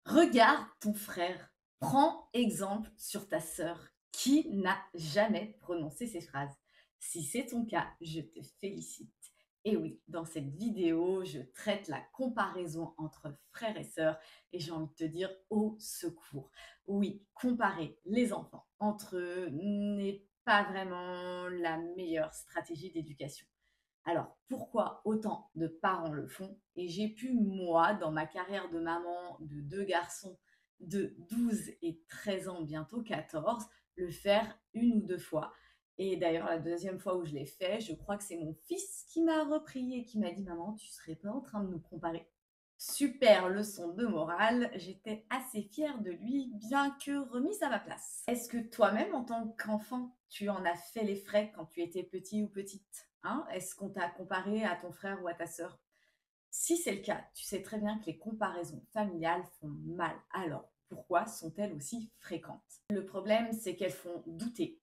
Regarde ton frère, prends exemple sur ta sœur qui n'a jamais prononcé ces phrases. Si c'est ton cas, je te félicite. Et oui, dans cette vidéo, je traite la comparaison entre frères et sœurs et j'ai envie de te dire au secours. Oui, comparer les enfants entre eux n'est pas vraiment la meilleure stratégie d'éducation. Alors, pourquoi autant de parents le font? Et j'ai pu, moi, dans ma carrière de maman de 2 garçons de 12 et 13 ans, bientôt 14, le faire une ou 2 fois. Et d'ailleurs, la deuxième fois où je l'ai fait, je crois que c'est mon fils qui m'a repris et qui m'a dit: «Maman, tu serais pas en train de nous comparer?» Super leçon de morale, j'étais assez fière de lui, bien que remise à ma place. Est-ce que toi-même, en tant qu'enfant, tu en as fait les frais quand tu étais petit ou petite? Hein? Est-ce qu'on t'a comparé à ton frère ou à ta sœur? Si c'est le cas, tu sais très bien que les comparaisons familiales font mal. Alors, pourquoi sont-elles aussi fréquentes? Le problème, c'est qu'elles font douter,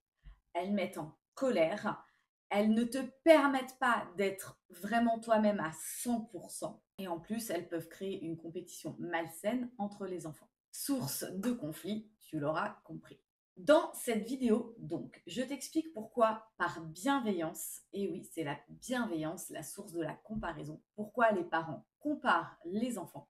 elles mettent en colère, elles ne te permettent pas d'être vraiment toi-même à 100%. Et en plus, elles peuvent créer une compétition malsaine entre les enfants. Source de conflit, tu l'auras compris. Dans cette vidéo, donc, je t'explique pourquoi par bienveillance, et oui, c'est la bienveillance, la source de la comparaison, pourquoi les parents comparent les enfants,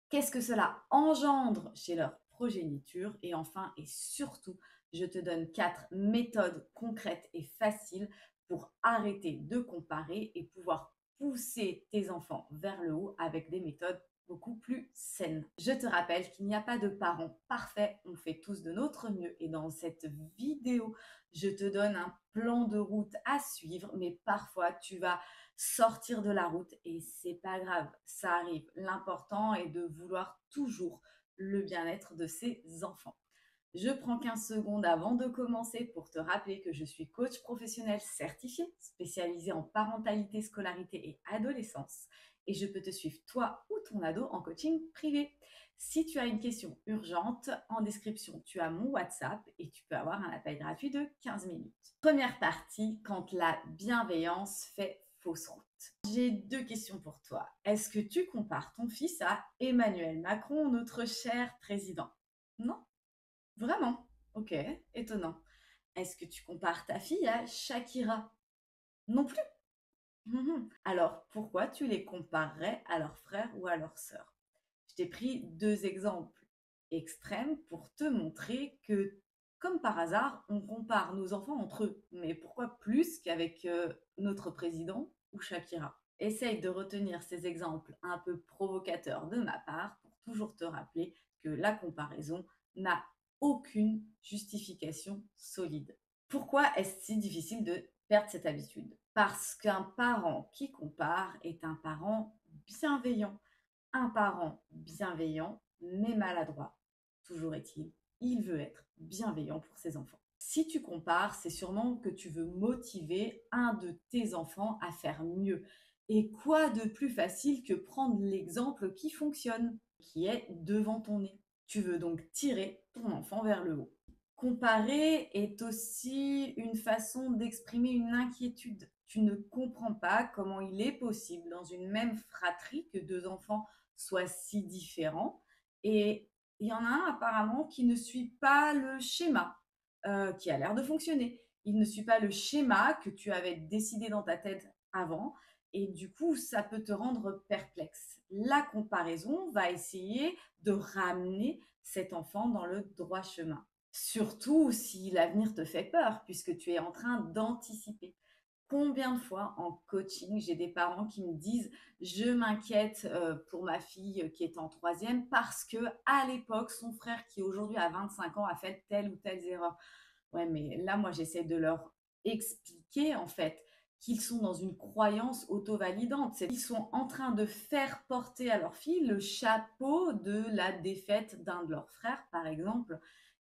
qu'est-ce que cela engendre chez leur progéniture, et enfin et surtout, je te donne 4 méthodes concrètes et faciles pour arrêter de comparer et pouvoir pousser tes enfants vers le haut avec des méthodes beaucoup plus saines. Je te rappelle qu'il n'y a pas de parents parfaits, on fait tous de notre mieux et dans cette vidéo, je te donne un plan de route à suivre, mais parfois tu vas sortir de la route et c'est pas grave, ça arrive. L'important est de vouloir toujours le bien-être de ses enfants. Je prends 15 secondes avant de commencer pour te rappeler que je suis coach professionnel certifié, spécialisé en parentalité, scolarité et adolescence. Et je peux te suivre toi ou ton ado en coaching privé. Si tu as une question urgente, en description, tu as mon WhatsApp et tu peux avoir un appel gratuit de 15 minutes. Première partie, quand la bienveillance fait fausse route. J'ai 2 questions pour toi. Est-ce que tu compares ton fils à Emmanuel Macron, notre cher président? Non? Vraiment? OK, étonnant. Est-ce que tu compares ta fille à Shakira? Non plus? Mmh. Alors, pourquoi tu les comparerais à leurs frères ou à leurs sœurs? Je t'ai pris 2 exemples extrêmes pour te montrer que, comme par hasard, on compare nos enfants entre eux. Mais pourquoi plus qu'avec, notre président ou Shakira? Essaye de retenir ces exemples un peu provocateurs de ma part pour toujours te rappeler que la comparaison n'a aucune justification solide. Pourquoi est-ce si difficile de perdre cette habitude? Parce qu'un parent qui compare est un parent bienveillant. Un parent bienveillant mais maladroit. Toujours est-il, il veut être bienveillant pour ses enfants. Si tu compares, c'est sûrement que tu veux motiver un de tes enfants à faire mieux. Et quoi de plus facile que prendre l'exemple qui fonctionne, qui est devant ton nez. Tu veux donc tirer ton enfant vers le haut. Comparer est aussi une façon d'exprimer une inquiétude. Tu ne comprends pas comment il est possible dans une même fratrie que deux enfants soient si différents. Et il y en a un apparemment qui ne suit pas le schéma, qui a l'air de fonctionner. Il ne suit pas le schéma que tu avais décidé dans ta tête avant. Et du coup, ça peut te rendre perplexe. La comparaison va essayer de ramener cet enfant dans le droit chemin. Surtout si l'avenir te fait peur, puisque tu es en train d'anticiper. Combien de fois en coaching, j'ai des parents qui me disent: «Je m'inquiète, pour ma fille, qui est en troisième parce que à l'époque, son frère qui aujourd'hui a 25 ans a fait telle ou telle erreur». Ouais, mais là, moi, j'essaie de leur expliquer, en fait, qu'ils sont dans une croyance auto-validante. C'est qu'ils sont en train de faire porter à leur fille le chapeau de la défaite d'un de leurs frères, par exemple,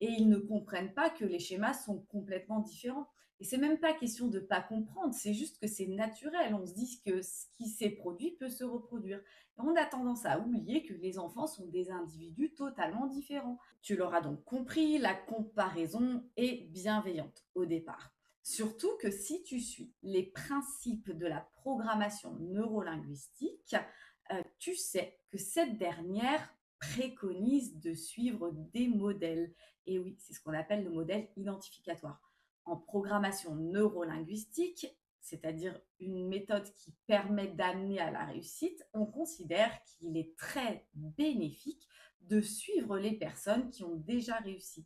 et ils ne comprennent pas que les schémas sont complètement différents. Et c'est même pas question de pas comprendre, c'est juste que c'est naturel. On se dit que ce qui s'est produit peut se reproduire. Et on a tendance à oublier que les enfants sont des individus totalement différents. Tu l'auras donc compris, la comparaison est bienveillante au départ. Surtout que si tu suis les principes de la programmation neurolinguistique, tu sais que cette dernière préconise de suivre des modèles. Et oui, c'est ce qu'on appelle le modèle identificatoire. En programmation neurolinguistique, c'est-à-dire une méthode qui permet d'amener à la réussite, on considère qu'il est très bénéfique de suivre les personnes qui ont déjà réussi.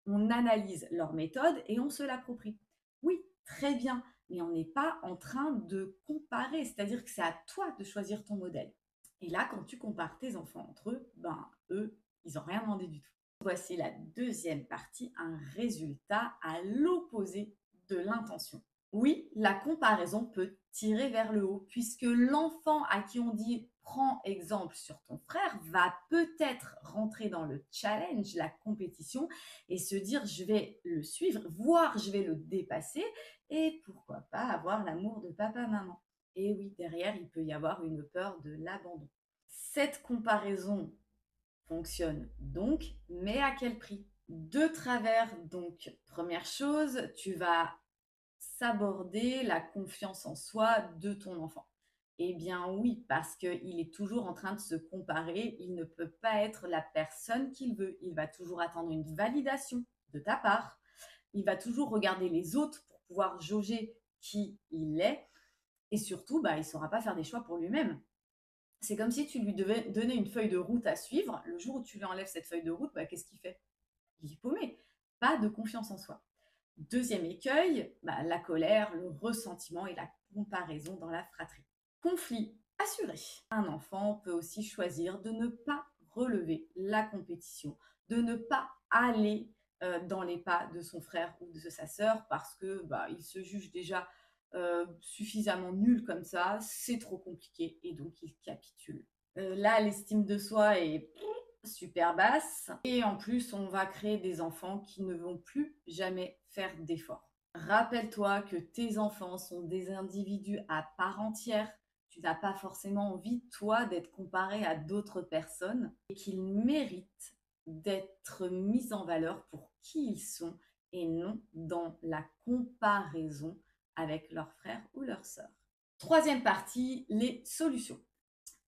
On analyse leur méthode et on se l'approprie. Oui, très bien, mais on n'est pas en train de comparer, c'est-à-dire que c'est à toi de choisir ton modèle. Et là, quand tu compares tes enfants entre eux, ben eux, ils n'ont rien demandé du tout. Voici la deuxième partie, un résultat à l'opposé de l'intention. Oui, la comparaison peut tirer vers le haut, puisque l'enfant à qui on dit prends exemple sur ton frère va peut-être rentrer dans le challenge, la compétition, et se dire je vais le suivre, voire je vais le dépasser, et pourquoi pas avoir l'amour de papa-maman. Et oui, derrière, il peut y avoir une peur de l'abandon. Cette comparaison fonctionne donc, mais à quel prix? De travers, donc, première chose, tu vas s'aborder la confiance en soi de ton enfant. Eh bien oui, parce qu'il est toujours en train de se comparer, il ne peut pas être la personne qu'il veut. Il va toujours attendre une validation de ta part. Il va toujours regarder les autres pour pouvoir jauger qui il est. Et surtout, il ne saura pas faire des choix pour lui-même. C'est comme si tu lui devais donner une feuille de route à suivre. Le jour où tu lui enlèves cette feuille de route, qu'est-ce qu'il fait? Il est paumé. Pas de confiance en soi. Deuxième écueil, la colère, le ressentiment et la comparaison dans la fratrie. Conflit assuré. Un enfant peut aussi choisir de ne pas relever la compétition, de ne pas aller dans les pas de son frère ou de sa sœur parce que il se juge déjà suffisamment nul comme ça, c'est trop compliqué et donc il capitule. Là, l'estime de soi est super basse et en plus, on va créer des enfants qui ne vont plus jamais faire d'efforts. Rappelle-toi que tes enfants sont des individus à part entière. Tu n'as pas forcément envie, toi, d'être comparé à d'autres personnes et qu'ils méritent d'être mis en valeur pour qui ils sont et non dans la comparaison avec leurs frères ou leurs sœurs. Troisième partie, les solutions.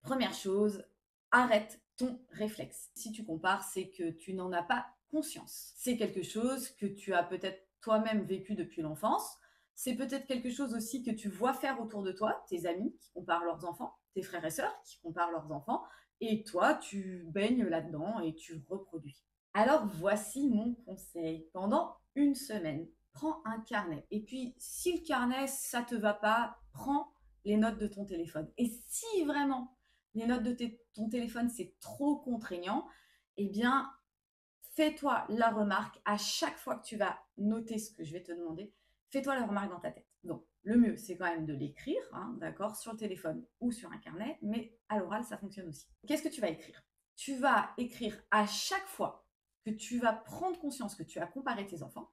Première chose, arrête ton réflexe. Si tu compares, c'est que tu n'en as pas conscience. C'est quelque chose que tu as peut-être toi-même vécu depuis l'enfance. C'est peut-être quelque chose aussi que tu vois faire autour de toi, tes amis qui comparent leurs enfants, tes frères et sœurs qui comparent leurs enfants, et toi, tu baignes là-dedans et tu reproduis. Alors voici mon conseil. Pendant une semaine, prends un carnet. Et puis, si le carnet, ça ne te va pas, prends les notes de ton téléphone. Et si vraiment les notes de ton téléphone, c'est trop contraignant, eh bien, fais-toi la remarque à chaque fois que tu vas noter ce que je vais te demander, fais-toi la remarque dans ta tête. Donc, le mieux, c'est quand même de l'écrire, d'accord, sur le téléphone ou sur un carnet, mais à l'oral, ça fonctionne aussi. Qu'est-ce que tu vas écrire? Tu vas écrire à chaque fois que tu vas prendre conscience que tu as comparé tes enfants,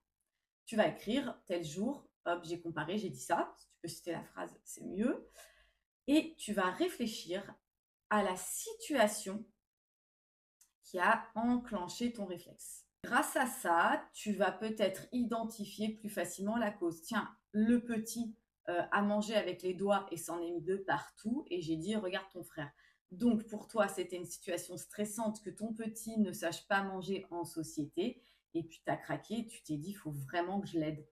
tu vas écrire tel jour, hop, j'ai comparé, j'ai dit ça, si tu peux citer la phrase, c'est mieux, et tu vas réfléchir à la situation qui a enclenché ton réflexe. Grâce à ça, tu vas peut-être identifier plus facilement la cause. Tiens, le petit a mangé avec les doigts et s'en est mis de partout et j'ai dit regarde ton frère. Donc pour toi, c'était une situation stressante que ton petit ne sache pas manger en société et puis tu as craqué, tu t'es dit il faut vraiment que je l'aide.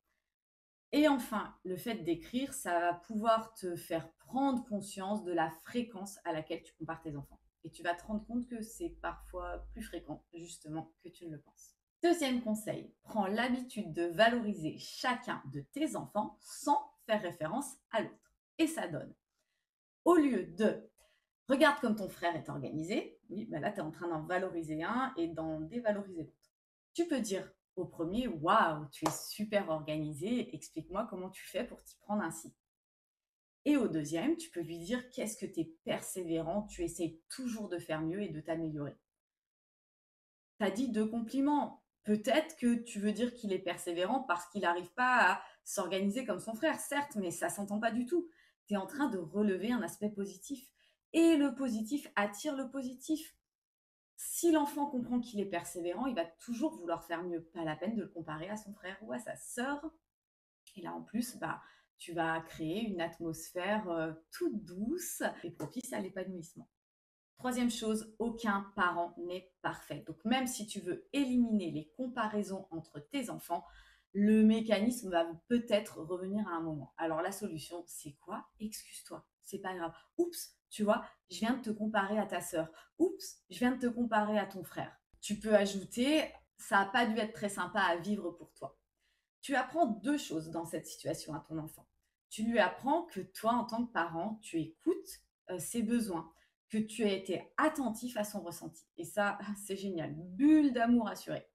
Et enfin, le fait d'écrire, ça va pouvoir te faire prendre conscience de la fréquence à laquelle tu compares tes enfants. Et tu vas te rendre compte que c'est parfois plus fréquent, justement, que tu ne le penses. Deuxième conseil, prends l'habitude de valoriser chacun de tes enfants sans faire référence à l'autre. Et ça donne, au lieu de regarde comme ton frère est organisé, oui, là, tu es en train d'en valoriser un et d'en dévaloriser l'autre. Tu peux dire au premier, waouh, tu es super organisé, explique-moi comment tu fais pour t'y prendre ainsi. Et au deuxième, tu peux lui dire qu'est-ce que tu es persévérant, tu essayes toujours de faire mieux et de t'améliorer. Tu as dit deux compliments. Peut-être que tu veux dire qu'il est persévérant parce qu'il n'arrive pas à s'organiser comme son frère, certes, mais ça ne s'entend pas du tout. Tu es en train de relever un aspect positif. Et le positif attire le positif. Si l'enfant comprend qu'il est persévérant, il va toujours vouloir faire mieux. Pas la peine de le comparer à son frère ou à sa sœur. Et là, en plus, tu vas créer une atmosphère toute douce et propice à l'épanouissement. Troisième chose, aucun parent n'est parfait. Donc même si tu veux éliminer les comparaisons entre tes enfants, le mécanisme va peut-être revenir à un moment. Alors la solution, c'est quoi? Excuse-toi, c'est pas grave. Oups, tu vois, je viens de te comparer à ta sœur. Oups, je viens de te comparer à ton frère. Tu peux ajouter, ça n'a pas dû être très sympa à vivre pour toi. Tu apprends deux choses dans cette situation à ton enfant. Tu lui apprends que toi, en tant que parent, tu écoutes ses besoins, que tu as été attentif à son ressenti. Et ça, c'est génial. Bulle d'amour assurée.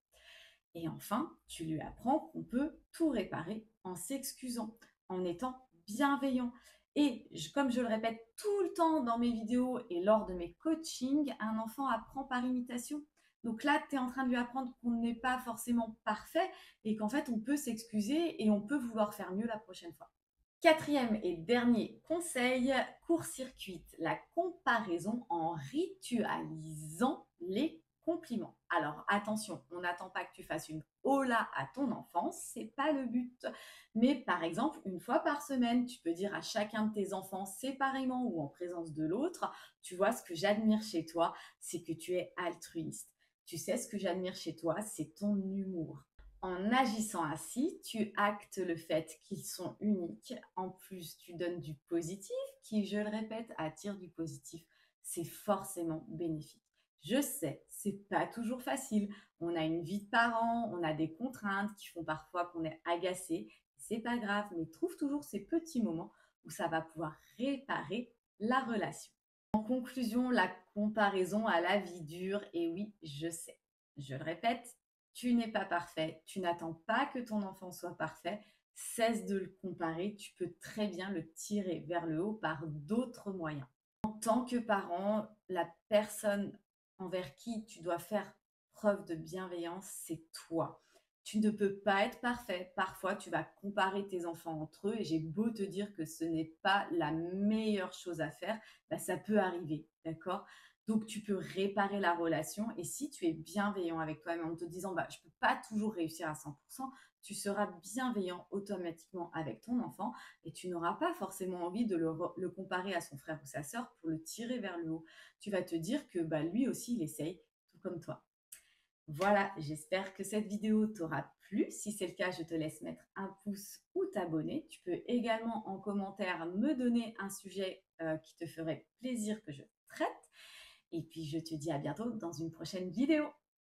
Et enfin, tu lui apprends qu'on peut tout réparer en s'excusant, en étant bienveillant. Et comme je le répète tout le temps dans mes vidéos et lors de mes coachings, un enfant apprend par imitation. Donc là, tu es en train de lui apprendre qu'on n'est pas forcément parfait et qu'en fait, on peut s'excuser et on peut vouloir faire mieux la prochaine fois. Quatrième et dernier conseil, court-circuite la comparaison en ritualisant les compliments. Alors attention, on n'attend pas que tu fasses une hola à ton enfant, c'est pas le but. Mais par exemple, une fois par semaine, tu peux dire à chacun de tes enfants séparément ou en présence de l'autre, tu vois, ce que j'admire chez toi, c'est que tu es altruiste. Tu sais, ce que j'admire chez toi, c'est ton humour. En agissant ainsi, tu actes le fait qu'ils sont uniques. En plus, tu donnes du positif qui, je le répète, attire du positif. C'est forcément bénéfique. Je sais, c'est pas toujours facile. On a une vie de parents, on a des contraintes qui font parfois qu'on est agacé. C'est pas grave, mais trouve toujours ces petits moments où ça va pouvoir réparer la relation. En conclusion, la comparaison à la vie dure, et oui, je sais, je le répète, tu n'es pas parfait, tu n'attends pas que ton enfant soit parfait, cesse de le comparer, tu peux très bien le tirer vers le haut par d'autres moyens. En tant que parent, la personne envers qui tu dois faire preuve de bienveillance, c'est toi. Tu ne peux pas être parfait. Parfois, tu vas comparer tes enfants entre eux et j'ai beau te dire que ce n'est pas la meilleure chose à faire, bah, ça peut arriver, d'accord? Donc, tu peux réparer la relation et si tu es bienveillant avec toi-même en te disant, bah, je ne peux pas toujours réussir à 100%, tu seras bienveillant automatiquement avec ton enfant et tu n'auras pas forcément envie de le comparer à son frère ou sa sœur pour le tirer vers le haut. Tu vas te dire que bah, lui aussi, il essaye, tout comme toi. Voilà, j'espère que cette vidéo t'aura plu. Si c'est le cas, je te laisse mettre un pouce ou t'abonner. Tu peux également en commentaire me donner un sujet qui te ferait plaisir que je traite. Et puis, je te dis à bientôt dans une prochaine vidéo.